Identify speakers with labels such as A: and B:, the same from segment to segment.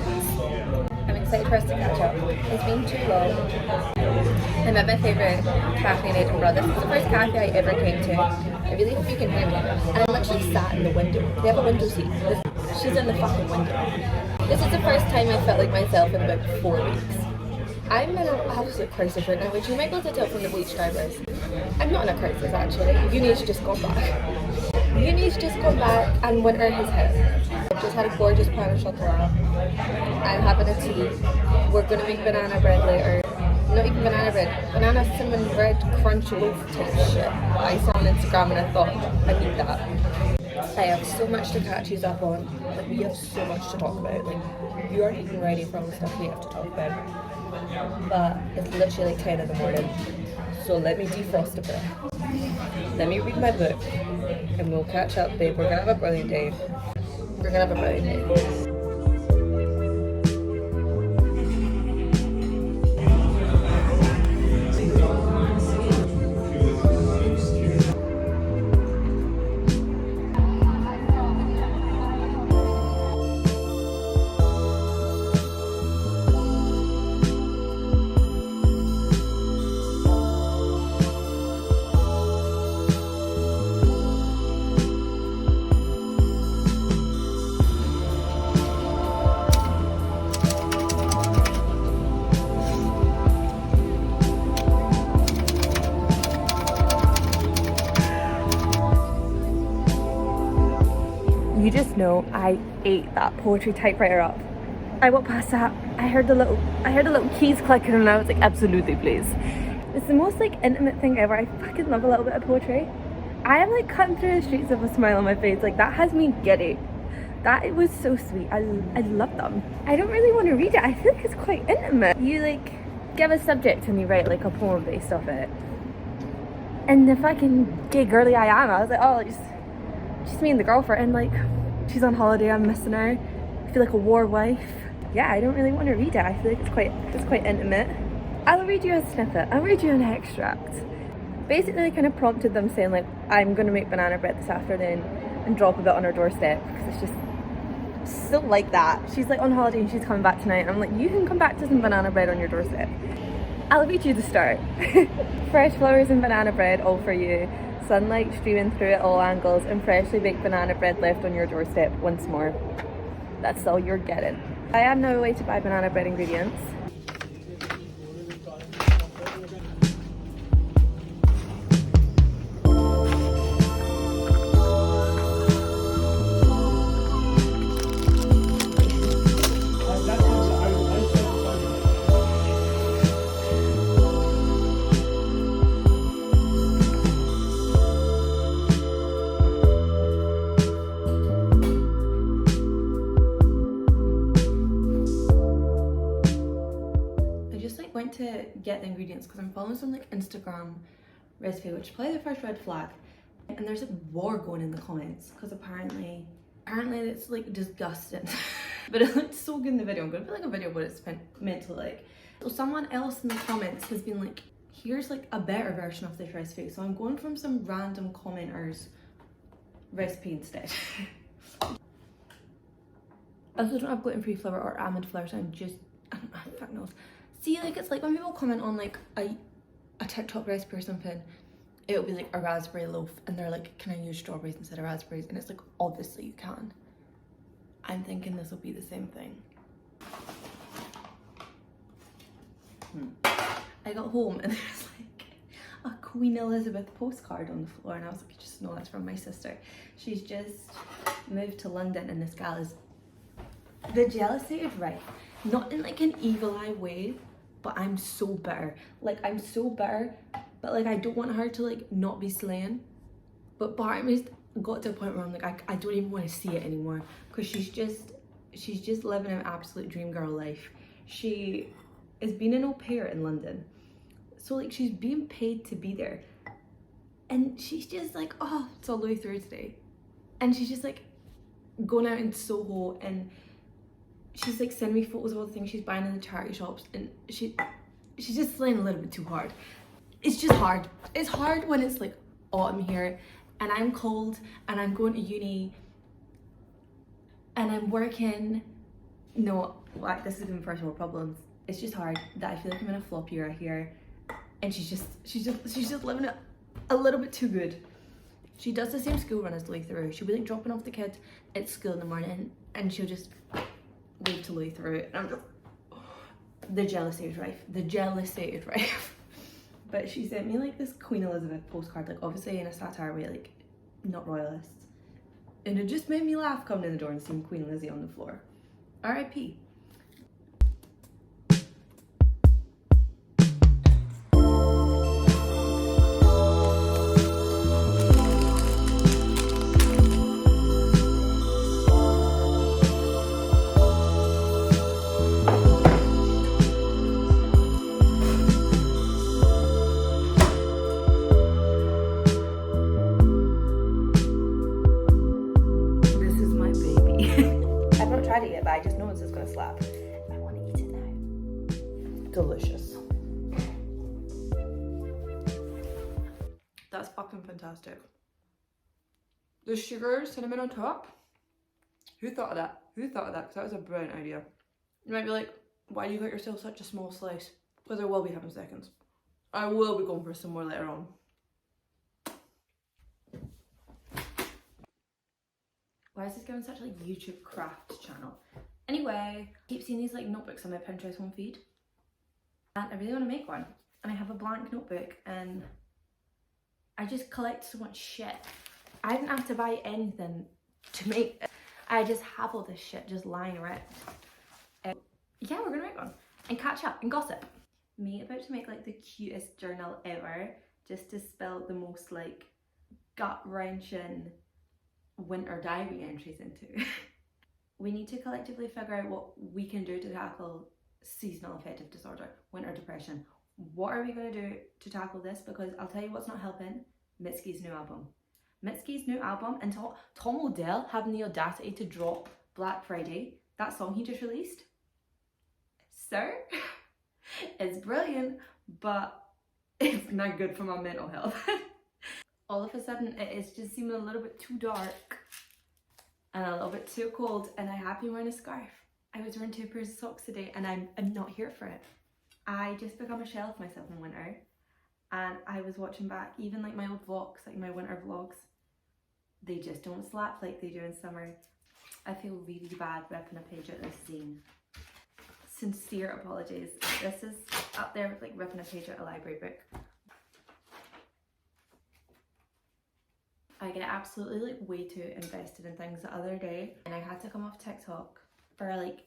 A: vlogs. I'm excited for us to catch up. It's been too long. I'm at my favourite cafe in Edinburgh. This is the first cafe I ever came to. I really hope you can hear me. And I'm literally sat in the window. They have a window seat. She's in the fucking window. This is the first time I felt like myself in about 4 weeks. I'm in an absolute crisis right now, which you might be able to tell from the bleach drivers. I'm not in a crisis actually. Uni's just gone back. Uni's just gone back and winter has hit. I've just had a gorgeous pan of chocolate. I'm having a tea. We're going to make banana bread later. Not even banana bread. Banana cinnamon bread crunch loaf type shit. I saw on Instagram and I thought, I need that. I have so much to catch you up on. Like, we have so much to talk about. Like, you aren't even ready for all the stuff we have to talk about. But it's literally like 10 in the morning. So let me defrost a bit. Let me read my book. And we'll catch up, babe. We're gonna have a brilliant day. We're gonna have a brilliant day. You just know I ate that poetry typewriter up. I walked past that, I heard the little keys clicking and I was like, absolutely please. It's the most like intimate thing ever. I fucking love a little bit of poetry. I am like cutting through the streets with a smile on my face. Like that has me giddy. That was so sweet. I love them. I don't really want to read it. I feel like it's quite intimate. You like give a subject and you write like a poem based off it. And the fucking gay girly I am, I was like, oh, just me and the girlfriend, like she's on holiday, I'm missing her. I feel like a war wife. Yeah, I don't really want to read it. I feel like it's quite intimate. I'll read you a snippet. I'll read you an extract. Basically, I kind of prompted them saying like, I'm gonna make banana bread this afternoon and drop a bit on her doorstep because it's just so like that. She's like on holiday and she's coming back tonight. And I'm like, you can come back to some banana bread on your doorstep. I'll read you the start. Fresh flowers and banana bread all for you. Sunlight streaming through at all angles and freshly baked banana bread left on your doorstep once more. That's all you're getting. I am now away to buy banana bread ingredients. Went to get the ingredients because I'm following some like Instagram recipe, which is probably the first red flag. And there's a war going in the comments because apparently it's like disgusting. But it looked so good in the video. I'm gonna put like a video of what it's meant to look like. So someone else in the comments has been like, here's like a better version of this recipe. So I'm going from some random commenter's recipe instead. I also don't have gluten-free flour or almond flour, so I don't know, fuck knows. See, like it's like when people comment on like a TikTok recipe or something, it'll be like a raspberry loaf and they're like, can I use strawberries instead of raspberries? And it's like, obviously you can. I'm thinking this will be the same thing. I got home and there's like a Queen Elizabeth postcard on the floor and I was like, just know that's from my sister. She's just moved to London and this gal is, the jealousy is right. Not in like an evil eye way, but I'm so bitter. Like I'm so bitter, but like I don't want her to like not be slaying. But part of me's got to a point where I'm like, I don't even want to see it anymore because she's just living an absolute dream girl life. She is being an au pair in London, so like she's being paid to be there, and she's just like, oh, it's all the way through today, and she's just like going out in Soho and she's like sending me photos of all the things she's buying in the charity shops, and she's just slaying a little bit too hard. It's just hard. It's hard when it's like autumn here and I'm cold and I'm going to uni and I'm working. No, Like, this is giving first world problems. It's just hard that I feel like I'm in a flop era here, and she's just living it a little bit too good. She does the same school run as Louis through. She'll be like dropping off the kid at school in the morning, and she'll just wave to Louis through, and I'm just, the jealousy is rife. The jealousy is rife. But she sent me like this Queen Elizabeth postcard, like obviously in a satire way, like not royalist. And it just made me laugh coming in the door and seeing Queen Lizzie on the floor. R.I.P. I just know this is gonna slap. I want to eat it now. Delicious. That's fucking fantastic. The sugar, cinnamon on top. Who thought of that? Who thought of that? Because that was a brilliant idea. You might be like, why do you cut yourself such a small slice? Because I will be having seconds. I will be going for some more later on. Why is this giving such like YouTube craft channel? Anyway, I keep seeing these like notebooks on my Pinterest home feed, and I really want to make one. And I have a blank notebook, and I just collect so much shit. I didn't have to buy anything to make it. I just have all this shit just lying around. Yeah, we're gonna make one and catch up and gossip. Me about to make like the cutest journal ever, just to spill the most like gut-wrenching winter diary entries into. We need to collectively figure out what we can do to tackle seasonal affective disorder, winter depression. What are we going to do to tackle this? Because I'll tell you what's not helping, Mitski's new album. Mitski's new album, and Tom Odell having the audacity to drop Black Friday, that song he just released. Sir, it's brilliant, but it's not good for my mental health. All of a sudden, it is just seeming a little bit too dark and a little bit too cold, and I have been wearing a scarf. I was wearing 2 pairs of socks today, and I'm not here for it. I just become a shell of myself in winter, and I was watching back even like my old vlogs, like my winter vlogs. They just don't slap like they do in summer. I feel really bad ripping a page out of this zine. Sincere apologies. This is up there with like ripping a page out of a library book. I get absolutely like way too invested in things the other day, and I had to come off TikTok for like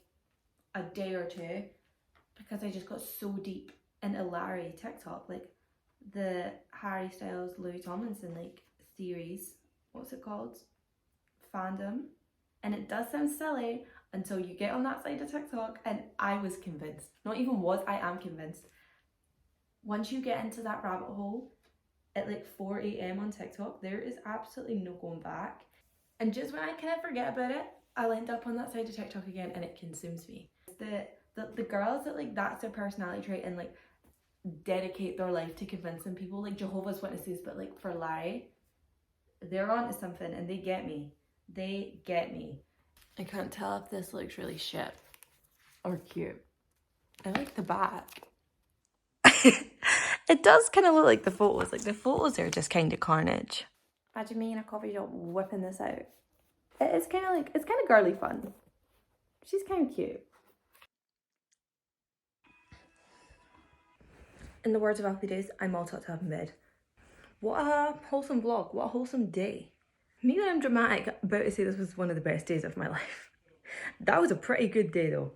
A: a day or two because I just got so deep into Larry TikTok, like the Harry Styles, Louis Tomlinson like theories, what's it called? Fandom. And it does sound silly until you get on that side of TikTok, and I was convinced. Not even was, I am convinced. Once you get into that rabbit hole, at like 4 AM on TikTok, there is absolutely no going back. And just when I kind of forget about it, I'll end up on that side of TikTok again, and it consumes me. The girls that like that's their personality trait and like dedicate their life to convincing people, like Jehovah's Witnesses, but like for Larry, they're onto something, and they get me. They get me. I can't tell if this looks really shit or cute. I like the back. It does kind of look like the photos. Like the photos are just kind of carnage. Imagine me in a coffee shop whipping this out. It is kind of like, it's kind of girly fun. She's kind of cute. In the words of Happy Days, I'm all tucked up in bed. What a wholesome vlog. What a wholesome day. Me when I'm dramatic about to say this was one of the best days of my life. That was a pretty good day though.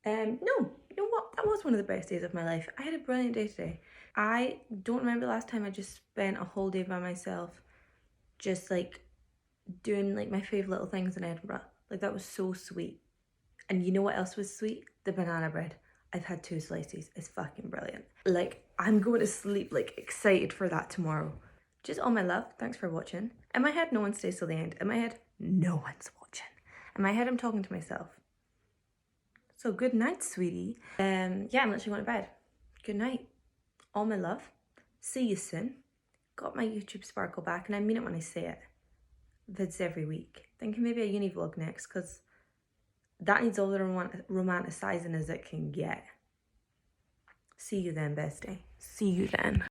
A: No, you know what? That was one of the best days of my life. I had a brilliant day today. I don't remember the last time I just spent a whole day by myself, just like doing like my favourite little things in Edinburgh. Like that was so sweet. And you know what else was sweet? The banana bread. I've had 2 slices. It's fucking brilliant. Like I'm going to sleep like excited for that tomorrow. Just all my love. Thanks for watching. In my head, no one stays till the end. In my head, no one's watching. In my head, I'm talking to myself. So good night, sweetie. Yeah, I'm literally going to bed. Good night. All my love. See you soon. Got my YouTube sparkle back, and I mean it when I say it. Vids every week. Thinking maybe a uni vlog next, because that needs all the romanticizing as it can get. See you then, bestie. See you then.